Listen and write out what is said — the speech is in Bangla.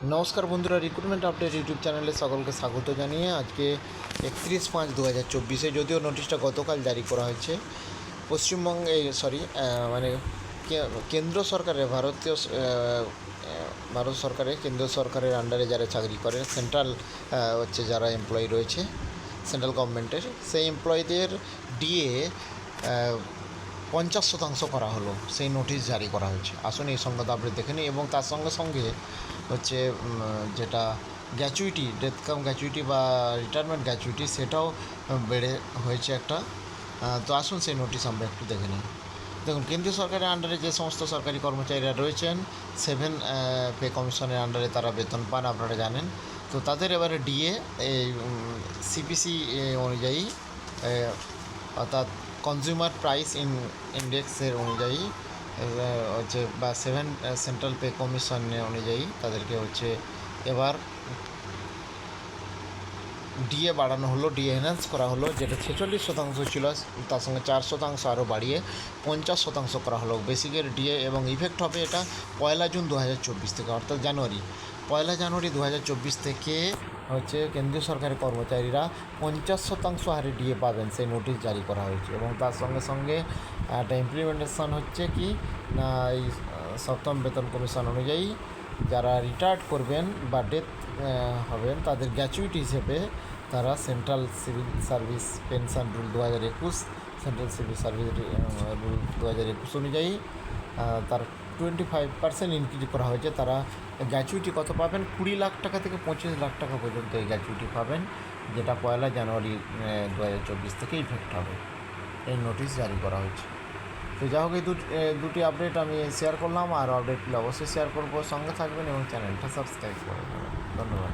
নমস্কার বন্ধুরা, রিক্রুটমেন্ট আপডেট ইউটিউব চ্যানেলে সকলকে স্বাগত জানিয়ে আজকে 31/5/2024 যদিও নোটিশটা গতকাল জারি করা হয়েছে পশ্চিমবঙ্গে মানে কেন্দ্র সরকারের ভারত সরকারের কেন্দ্র সরকারের আন্ডারে যারা চাকরি করে সেন্ট্রাল যারা এমপ্লয়ি রয়েছে সেন্ট্রাল গভর্নমেন্টের সেই এমপ্লয়ীদের ডিএ 50% করা হলো, সেই নোটিশ জারি করা হয়েছে। আসুন এই সংবাদ আপডেট দেখে নিই এবং তার সঙ্গে সঙ্গে যেটা গ্র্যাচুইটি, ডেথ কাম গ্র্যাচুইটি বা রিটায়ারমেন্ট গ্র্যাচুইটি সেটাও বেড়ে হয়েছে একটা। তো আসুন সেই নোটিশ আমরা একটু দেখে নিই। দেখুন, কেন্দ্রীয় সরকারের আন্ডারে যে সমস্ত সরকারি কর্মচারীরা রয়েছেন 7 পে কমিশনের আন্ডারে তারা বেতন পান, আপনারা জানেন। তো তাদের এবারে ডিএ এই সিপিসি অনুযায়ী অর্থাৎ কনজিউমার প্রাইস ইন্ডেক্সের অনুযায়ী বা 7 সেন্ট্রাল পে কমিশনের অনুযায়ী তাদেরকে এবার ডিএ বাড়ানো হলো, ডিএ এনহ্যান্স করা হলো। যেটা 46% ছিল তার সঙ্গে 4% আরও বাড়িয়ে 50% করা হলো বেসিকের ডিএ, এবং ইফেক্ট হবে এটা 1 জুন 2024 থেকে, অর্থাৎ 1 জানুয়ারি 2024 থেকে কেন্দ্রীয় সরকারের কর্মচারীরা 50% হারে ডিএ পাবেন, সেই নোটিশ জারি করা হয়েছে। এবং তার সঙ্গে সঙ্গে একটা ইমপ্লিমেন্টেশন হচ্ছে কি না, এই 7ম বেতন কমিশন অনুযায়ী যারা রিটায়ার্ড করবেন বা ডেথ হবেন তাদের গ্র্যাচুইটি হিসেবে তারা central civil service pension rule 2021, central civil service rule 2021 অনুযায়ী তার 25% ইনক্রিজ করা হয়েছে। তারা গ্র্যাচুইটি কত পাবেন? 20 লাখ টাকা থেকে 25 লাখ টাকা পর্যন্ত এই গ্র্যাচুইটি পাবেন, যেটা 1 জানুয়ারি 2024 থেকে ইফেক্ট হবে। এই নোটিশ জারি করা হয়েছে। তো যা হোক, এই দুটি আপডেট আমি শেয়ার করলাম, আর আপডেটগুলো অবশ্যই শেয়ার করবো। সঙ্গে থাকবেন এবং চ্যানেলটা সাবস্ক্রাইব করে নেবেন। ধন্যবাদ।